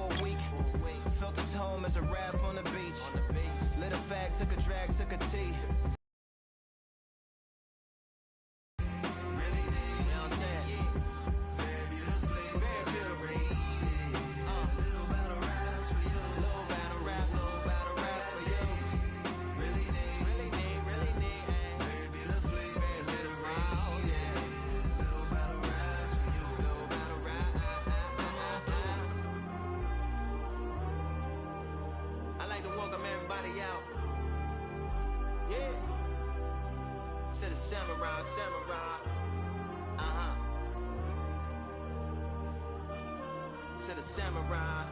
for a week. Felt his home as a raft on the beach. Lit a fag, took a drag, took a tea. Samurai, to the samurai,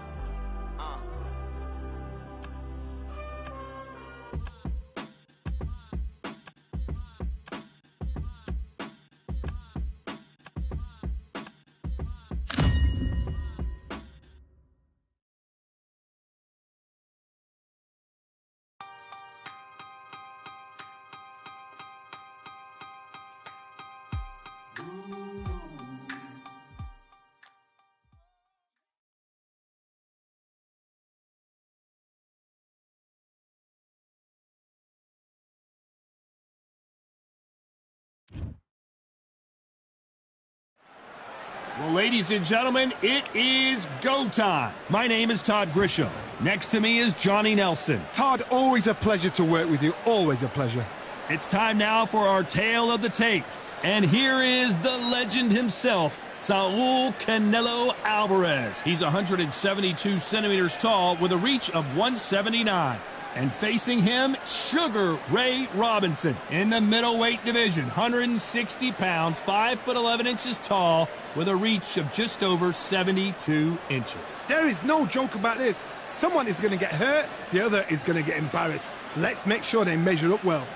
Well, ladies and gentlemen, it is go time. My name is Todd Grisham. Next to me is Johnny Nelson. Todd, always a pleasure to work with you. Always a pleasure. It's time now for our tale of the tape. And here is the legend himself, Saul Canelo Alvarez. He's 172 centimeters tall with a reach of 179. And facing him, Sugar Ray Robinson in the middleweight division, 160 pounds, 5'11" inches tall, with a reach of just over 72 inches. There is no joke about this. Someone is going to get hurt, the other is going to get embarrassed. Let's make sure they measure up well.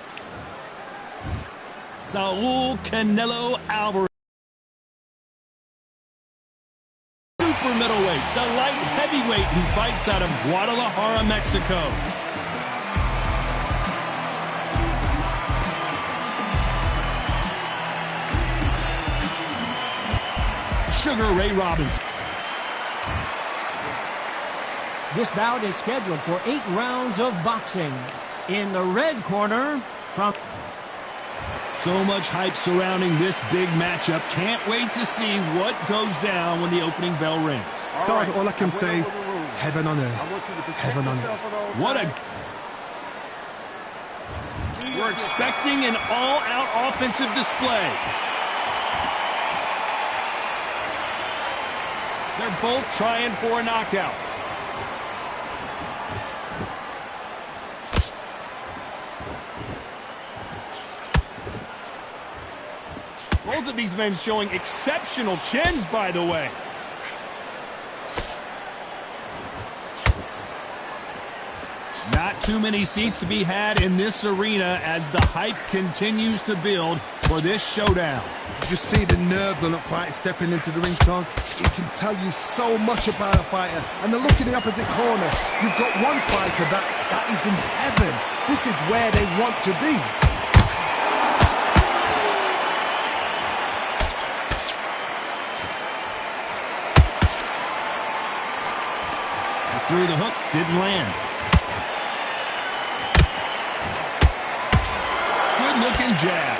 Saul Canelo Alvarez. Super middleweight, the light heavyweight who fights out of Guadalajara, Mexico. Sugar Ray Robinson. This bout is scheduled for 8 rounds of boxing. In the red corner, from... So much hype surrounding this big matchup. Can't wait to see what goes down when the opening bell rings. Todd, all I can say, heaven on earth. Heaven on earth. What a... We're expecting an all-out offensive display. They're both trying for a knockout. Both of these men showing exceptional chins, by the way. Not too many seats to be had in this arena as the hype continues to build for this showdown. You just see the nerves on that fighter stepping into the ring, Todd. It can tell you so much about a fighter. And the look in the opposite corner. You've got one fighter that is in heaven. This is where they want to be. Through the hook, didn't land. Good-looking jab.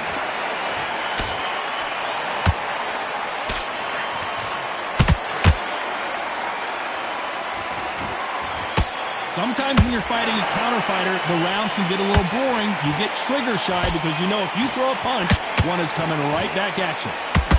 Sometimes when you're fighting a counter fighter, the rounds can get a little boring. You get trigger shy because you know if you throw a punch, one is coming right back at you.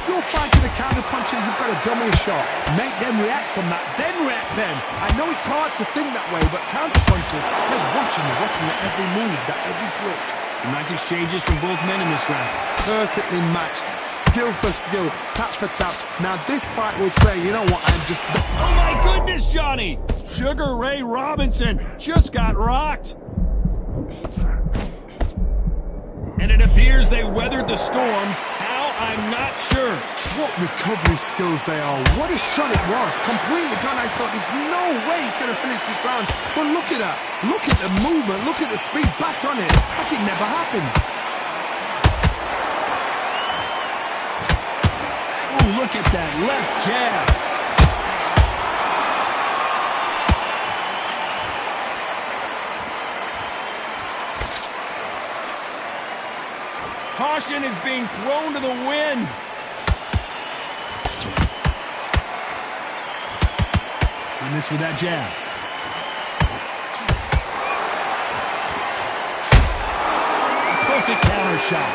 You're fighting a counter puncher, you've got a dummy shot. Make them react from that, then react then. I know it's hard to think that way, but counter punchers, they're watching your every move, that every twitch. Some nice exchanges from both men in this round. Perfectly matched, skill for skill, tap for tap. Now this fight will say, you know what, I'm just... Oh my goodness, Johnny! Sugar Ray Robinson just got rocked. And it appears they weathered the storm. I'm not sure. What recovery skills they are. What a shot it was. Completely gone. I thought there's no way he's going to finish this round. But look at that. Look at the movement. Look at the speed. Back on it. Like it never happened. Oh, look at that left jab. Caution is being thrown to the wind. He missed with that jab. Perfect counter shot.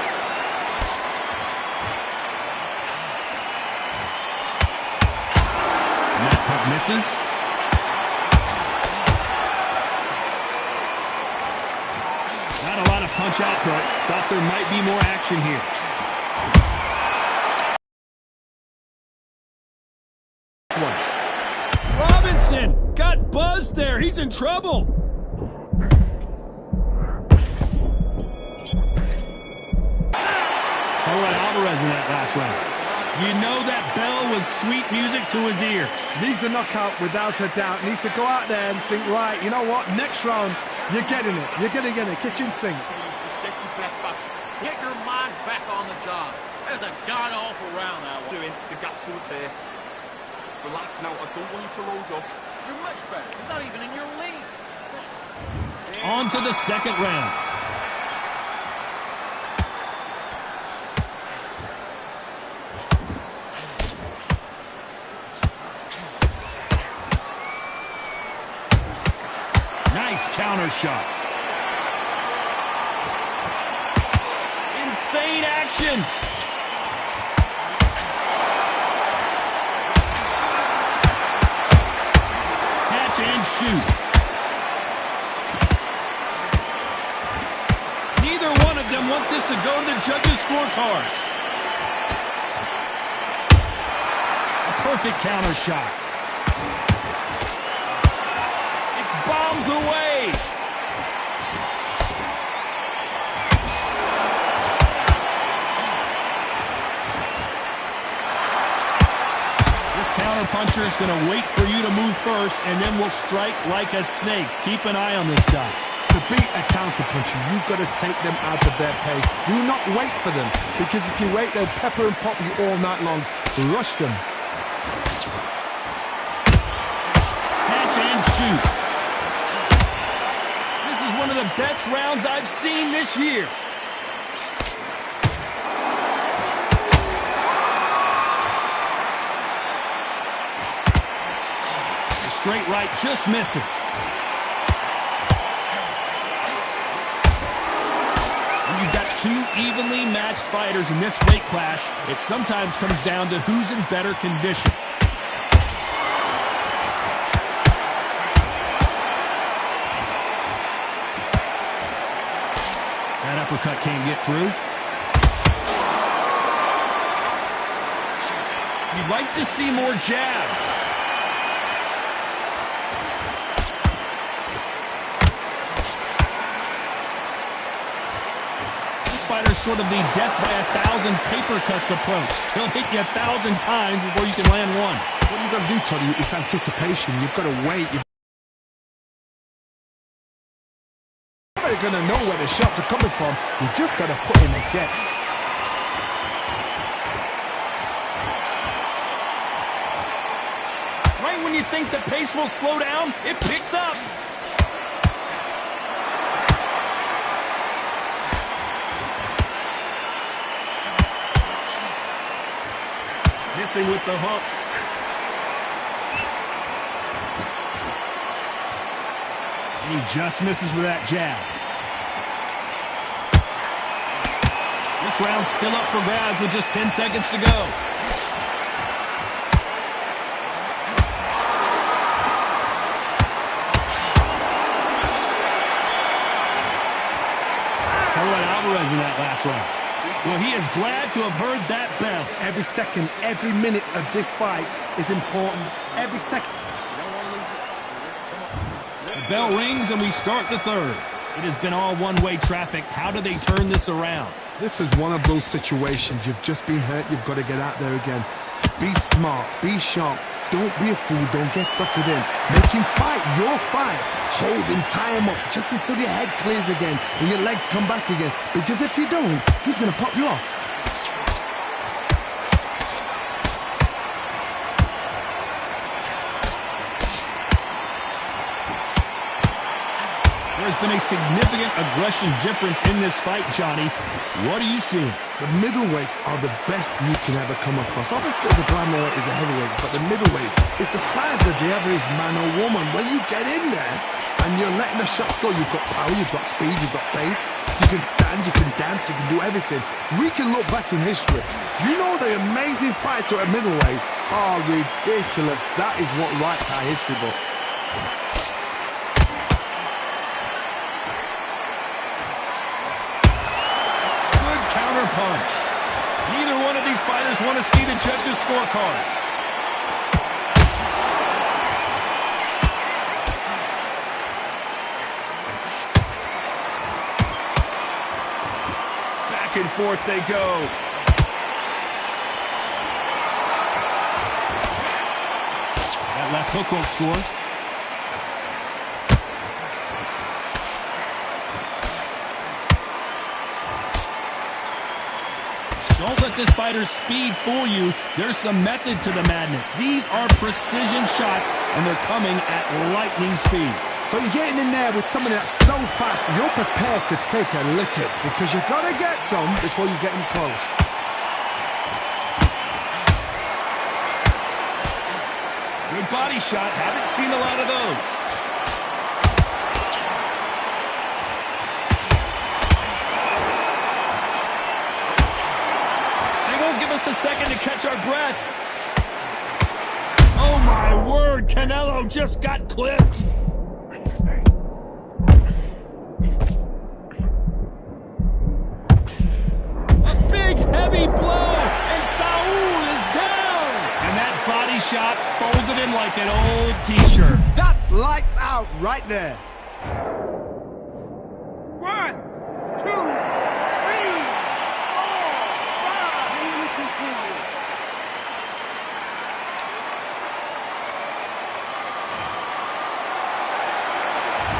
And that puck misses. Not a lot of punch output. Thought there might be more action here. Robinson got buzzed there. He's in trouble. Alvarez in that last round. You know that bell was sweet music to his ears. Needs a knockout without a doubt. Needs to go out there and think, right, you know what, next round, you're getting it. You're going to get it. Kitchen sink. Just get your breath back. Get your mind back on the job. There's a god-awful round that one. Doing the gap foot there. Relax now. I don't want you to load up. You're much better. He's not even in your league. On to the second round. Nice counter shot. Insane action. Catch and shoot. Neither one of them want this to go to the judges' scorecards. A perfect counter shot. Bombs away. This counterpuncher is going to wait for you to move first, and then will strike like a snake. Keep an eye on this guy. To beat a counterpuncher, you've got to take them out of their pace. Do not wait for them, because if you wait, they'll pepper and pop you all night long. Rush them. Catch and shoot. One of the best rounds I've seen this year. The straight right just misses. When you've got two evenly matched fighters in this weight class, it sometimes comes down to who's in better condition. That uppercut can't get through. You'd like to see more jabs. This fighter's sort of the death by 1,000 paper cuts approach. He'll hit you 1,000 times before you can land one. What you've got to do, Tony, is anticipation. You've got to wait. You're going to know where the shots are coming from. You've just got to put in a guess. Right when you think the pace will slow down, it picks up. Missing with the hook. He just misses with that jab. This round's still up for grabs with just 10 seconds to go. Alvarez in that last round. Well, he is glad to have heard that bell. Every second, every minute of this fight is important. Every second. The bell rings and we start the third. It has been all one-way traffic. How do they turn this around? This is one of those situations. You've just been hurt. You've got to get out there again. Be smart. Be sharp. Don't be a fool. Don't get suckered in. Make him fight your fight. Hold him, tie him up just until your head clears again and your legs come back again. Because if you don't, he's going to pop you off. There's been a significant aggression difference in this fight, Johnny. What are you seeing? The middleweights are the best you can ever come across. Obviously, the flyweight is a heavyweight, but the middleweight is the size of the average man or woman. When you get in there and you're letting the shots go, you've got power, you've got speed, you've got pace. You can stand, you can dance, you can do everything. We can look back in history. You know the amazing fights at middleweight are ridiculous. That is what writes our history books. Punch. Neither one of these fighters want to see the judges' scorecards. Back and forth they go. That left hook won't score. Don't let this fighter's speed fool you. There's some method to the madness. These are precision shots, and they're coming at lightning speed. So you're getting in there with somebody that's so fast, you're prepared to take a licking because you've got to get some before you get him close. Good body shot. Haven't seen a lot of those. Give us a second to catch our breath. Oh my word, Canelo just got clipped. A big heavy blow, and Saul is down. And that body shot folded him like an old t-shirt. That's lights out right there. 1, 2, 3.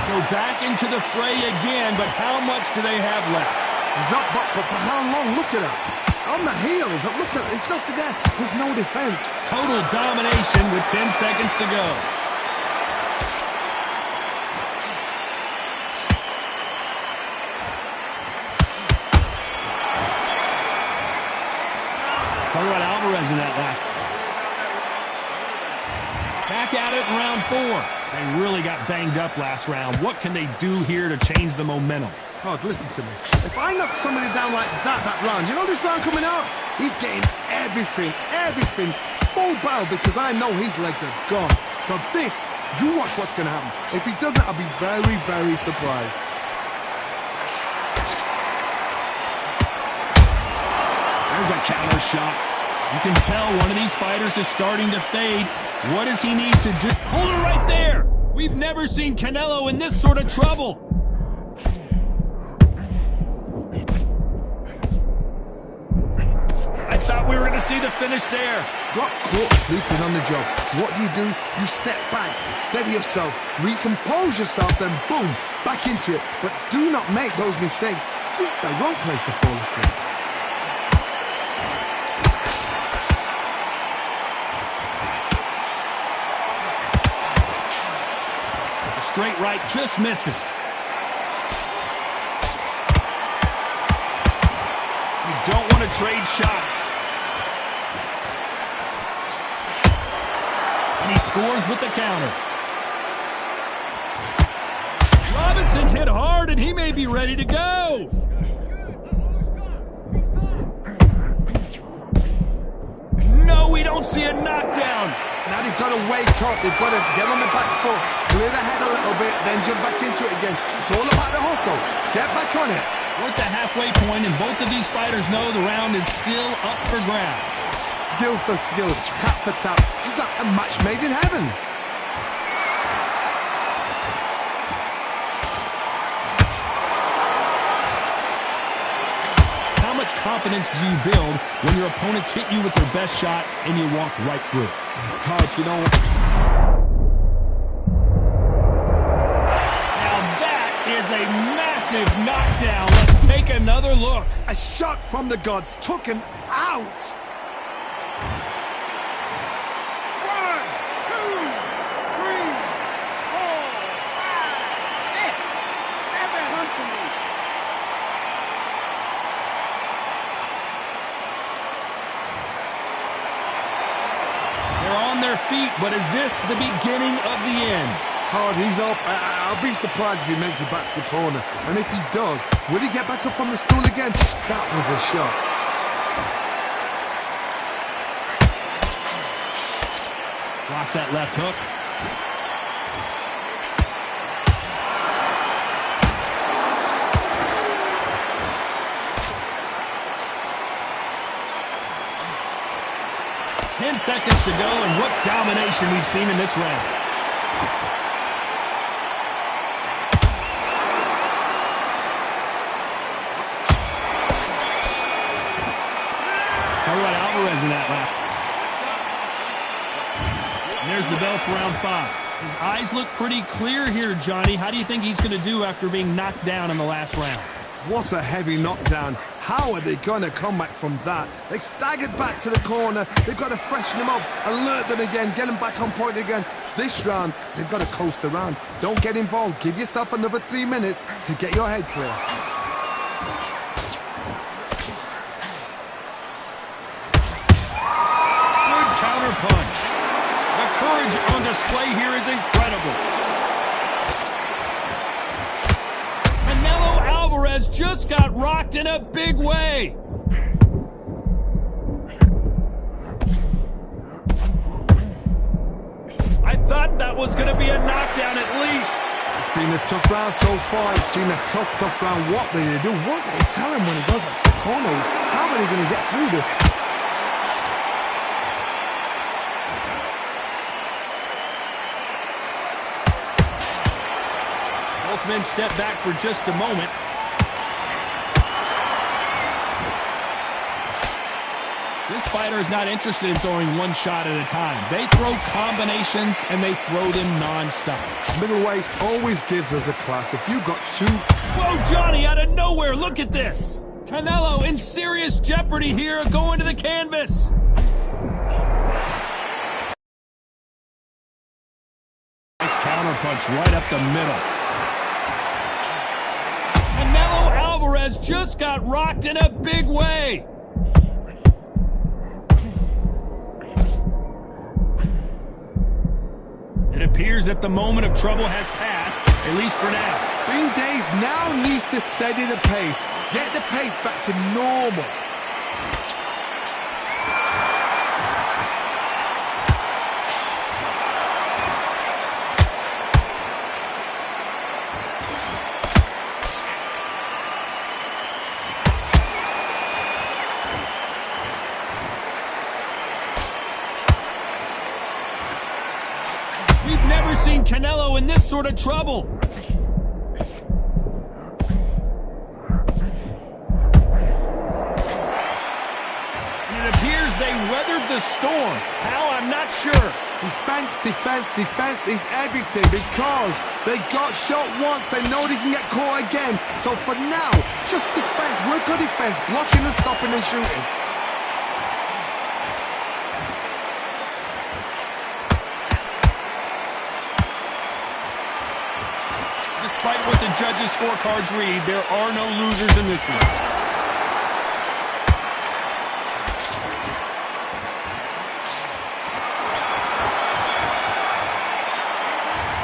So back into the fray again, but how much do they have left? He's up, but for how long? Look at him. On the heels. Look at it. There's nothing there. There's no defense. Total domination with 10 seconds to go. Talk about Alvarez in that last. Back at it in round 4. They really got banged up last round. What can they do here to change the momentum? Todd, listen to me. If I knock somebody down like that round, you know this round coming out? He's getting everything, full barrel because I know his legs are gone. So this, you watch what's going to happen. If he doesn't, I'll be very, very surprised. There's a counter shot. You can tell one of these fighters is starting to fade. What does he need to do? Hold it right there! We've never seen Canelo in this sort of trouble. I thought we were going to see the finish there. Got caught sleeping on the job. What do? You step back, steady yourself, recompose yourself, then boom, back into it. But do not make those mistakes. This is the wrong place to fall asleep. Straight right just misses. You don't want to trade shots. And he scores with the counter. Robinson hit hard and he may be ready to go. No, we don't see a knockdown. Now they've got to wake up. They've got to get on the back foot, clear the head a little bit, then jump back into it again. It's all about the hustle. Get back on it. We're at the halfway point, and both of these fighters know the round is still up for grabs. Skill for skill, tap for tap. Just like a match made in heaven. How much confidence do you build when your opponents hit you with their best shot and you walk right through? Todd, you know what? Now that is a massive knockdown. Let's take another look. A shot from the gods took him out. 1, 2, 3, 4, 5, 6. their feet, but is this the beginning of the end? Hard, he's up. I'll be surprised if he makes it back to the corner. And if he does, will he get back up from the stool again? That was a shot. Blocks that left hook. Ten seconds to go, and what domination we've seen in this round. Talk about Alvarez in that lap. And there's the bell for round 5. His eyes look pretty clear here, Johnny. How do you think he's going to do after being knocked down in the last round? What a heavy knockdown. How are they going to come back from that? They staggered back to the corner. They've got to freshen them up, alert them again, get them back on point again. This round, they've got to coast around. Don't get involved. Give yourself another 3 minutes to get your head clear. Good counter punch. The courage on display here is incredible. Alvarez just got rocked in a big way. I thought that was going to be a knockdown at least. It's been a tough round so far. It's been a tough round. What do they do? What do they tell him when he goes back to the corner? How are they going to get through this? Both men step back for just a moment. This fighter is not interested in throwing one shot at a time. They throw combinations, and they throw them non-stop. Middleweight always gives us a class. If you've got two... Whoa, Johnny, out of nowhere, look at this. Canelo in serious jeopardy here, going to the canvas. Nice counter punch right up the middle. Canelo Alvarez just got rocked in a big way. It appears that the moment of trouble has passed, at least for now. Bing Days now needs to steady the pace. Get the pace back to normal. We've never seen Canelo in this sort of trouble. And it appears they weathered the storm. How? I'm not sure. Defense is everything because they got shot once. They know they can get caught again. So for now, just defense. Work on defense. Blocking and stopping and shooting. Despite what the judges' scorecards read, there are no losers in this one.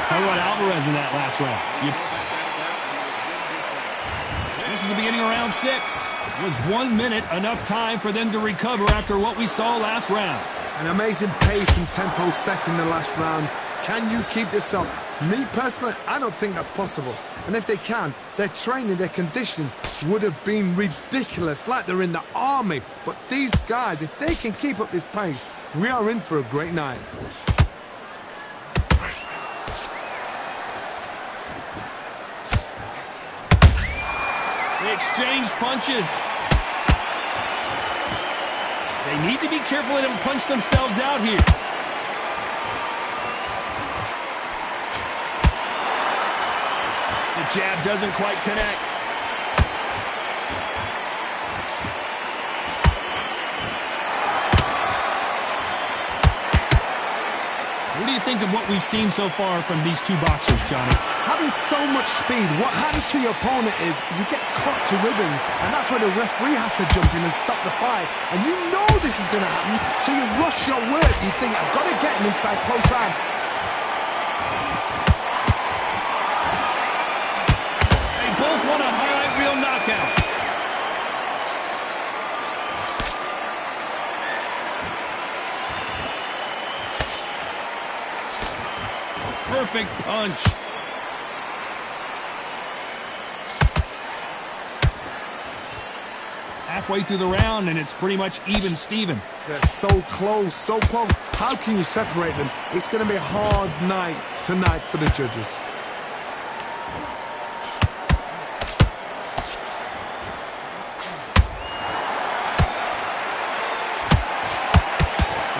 Talk about Alvarez in that last round. This is the beginning of round 6. Was 1 minute enough time for them to recover after what we saw last round? An amazing pace and tempo set in the last round. Can you keep this up? Me, personally, I don't think that's possible. And if they can, their training, their conditioning would have been ridiculous, like they're in the army. But these guys, if they can keep up this pace, we are in for a great night. They exchange punches. They need to be careful they don't punch themselves out here. The jab doesn't quite connect. Who do you you think of what we've seen so far from these two boxers, Johnny? Having so much speed, what happens to your opponent is you get cut to ribbons, and that's where the referee has to jump in and stop the fight. And you know this is going to happen, so you rush your work. You think, I've got to get him inside close round. They both want a highlight reel knockout. Perfect punch. Halfway through the round, and it's pretty much even Steven. They're so close, so close. How can you separate them? It's going to be a hard night tonight for the judges.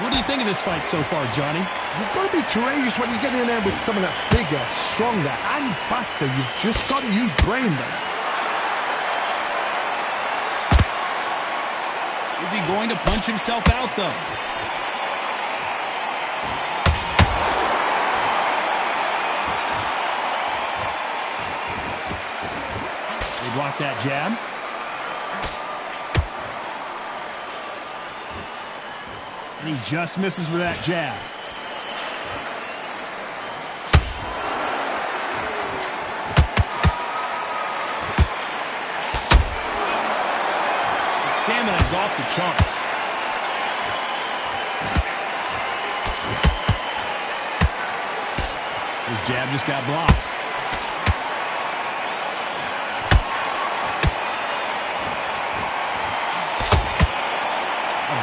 What do you think of this fight so far, Johnny? You've got to be courageous when you get in there with someone that's bigger, stronger, and faster. You've just got to use brain there. Is he going to punch himself out, though? They block that jab. And he just misses with that jab. His stamina is off the charts. His jab just got blocked.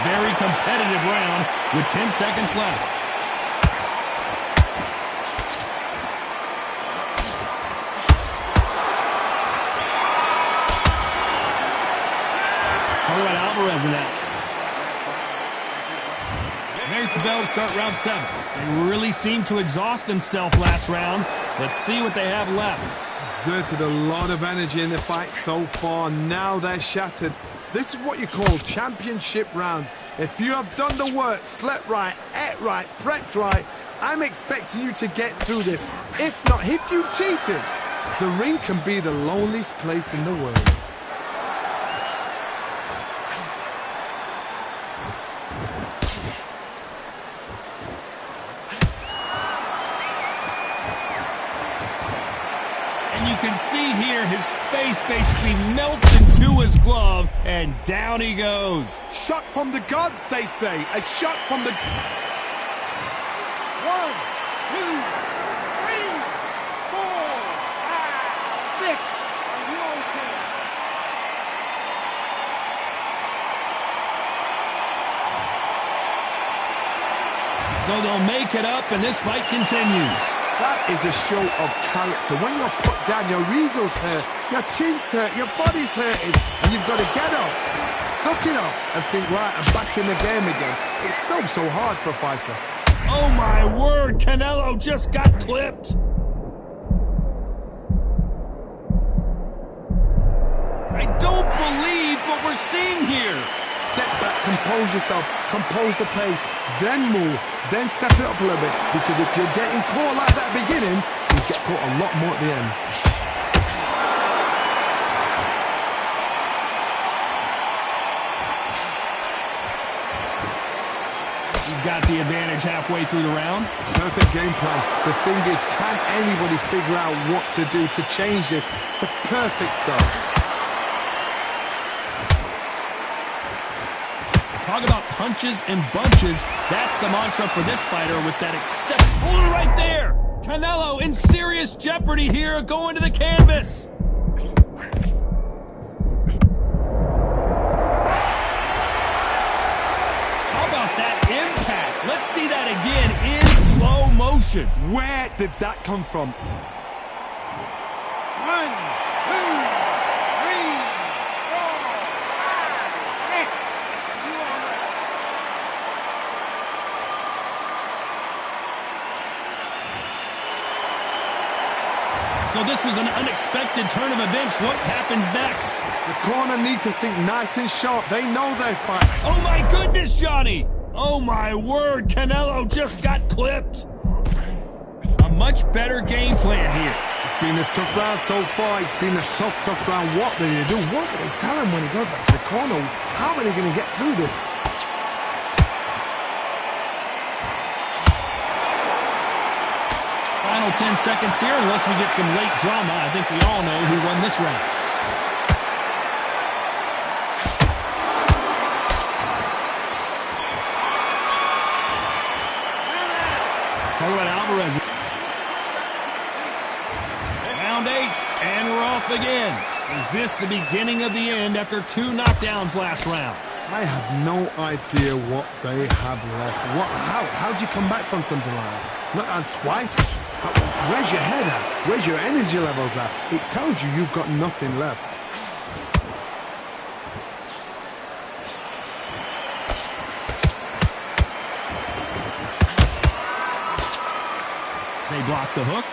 Very competitive round with 10 seconds left. All right, Alvarez in that. There's the bell to start round 7. They really seemed to exhaust themselves last round. Let's see what they have left. Exerted a lot of energy in the fight so far. Now they're shattered. This is what you call championship rounds. If you have done the work, slept right, ate right, prepped right, I'm expecting you to get through this. If not, if you've cheated, the ring can be the loneliest place in the world. And you can see here his face basically melts into his glove, and down he goes. Shot from the gods, they say. A shot from the... 1, 2, 3, 4, 5, 6. Are you okay? So they'll make it up, and this fight continues. That is a show of character. When you're put down, your ego's hurt, your chin's hurt, your body's hurting, and you've got to get up, suck it up, and think, right, I'm back in the game again. It's so hard for a fighter. Oh my word, Canelo just got clipped. I don't believe what we're seeing here. Step back, compose yourself, compose the pace, then move, then step it up a little bit, because if you're getting caught like that at the beginning, you get caught a lot more at the end. He's got the advantage halfway through the round. Perfect game plan. The thing is, can anybody figure out what to do to change this? It's the perfect start. Talk about punches and bunches. That's the mantra for this fighter with that exceptional right there. Canelo in serious jeopardy here, going to the canvas. How about that impact? Let's see that again in slow motion. Where did that come from? 1, 2, 3, 4, 5, 6. You all right? So this was an unexpected turn of events. What happens next? The corner need to think nice and sharp. They know they're fighting. Oh my goodness, Johnny! Oh my word, Canelo just got clipped. much better game plan here. It's been a tough round so far. It's been a tough round. What do they do? What do they tell him when he goes back to the corner? How are they going to get through this? Final 10 seconds here, unless we get some late drama. I think we all know who won this round. Talk about Alvarez. Round 8, and we're off again. Is this the beginning of the end after 2 knockdowns last round? I have no idea what they have left. How'd you come back from something like that? Not on twice? Where's your head at? Where's your energy levels at? It tells you you've got nothing left. They block the hook.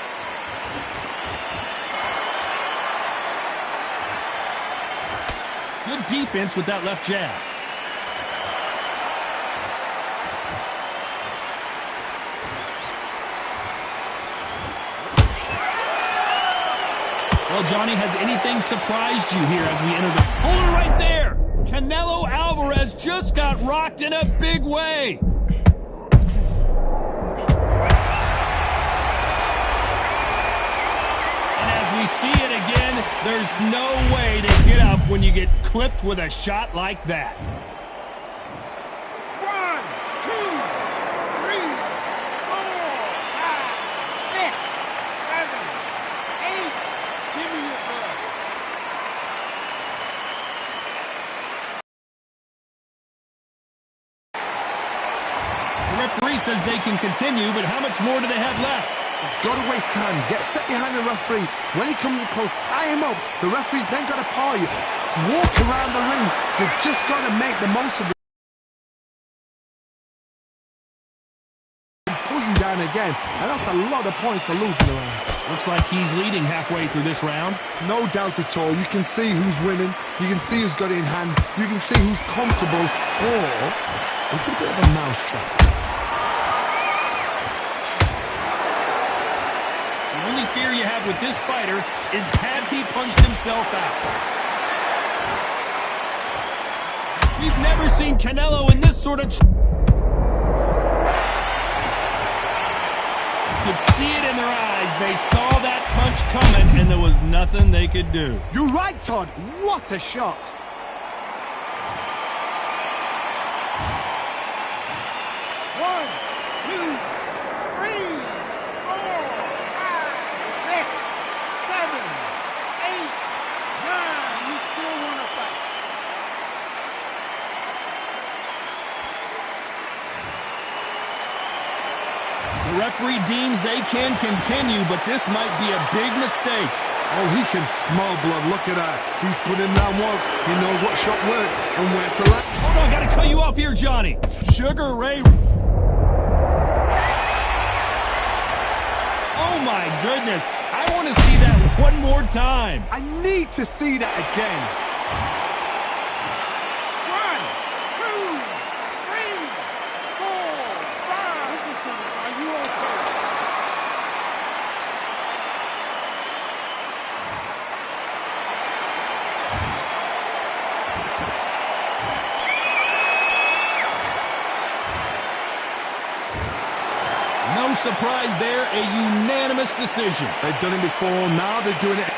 Good defense with that left jab. Well, Johnny, has anything surprised you here as we enter the... Hold it right there! Canelo Alvarez just got rocked in a big way. And as we see it again, there's no way to get up when you get clipped with a shot like that. 1, 2, 3, 4, 5, 6, 7, 8. Give me your ball. The referee says they can continue, but how much more do they have left? It's got to waste time. Step behind the referee. When he comes close, tie him up. The referee's then got to paw you. Walk around the ring. You've just got to make the most of it. Pull you down again. And that's a lot of points to lose in the round. Looks like he's leading halfway through this round. No doubt at all. You can see who's winning. You can see who's got it in hand. You can see who's comfortable. Or it's a bit of a mousetrap. The only fear you have with this fighter is, has he punched himself out? We've never seen Canelo in this sort of... You could see it in their eyes. They saw that punch coming, and there was nothing they could do. You're right, Todd. What a shot. 1, 2, 3, 4, 5, 6, 7, 8, 9. You still want to fight. The referee deems they can continue, but this might be a big mistake. Oh, he can smell blood. Look at that. He's put in down once. He knows what shot works and where to let. Hold on, gotta cut you off here, Johnny. Sugar Ray. Oh my goodness. I want to see that one more time. I need to see that again. 1, 2, 3, 4, 5. Listen to me. Are you okay? No surprise there, a unanimous decision. They've done it before, now they're doing it.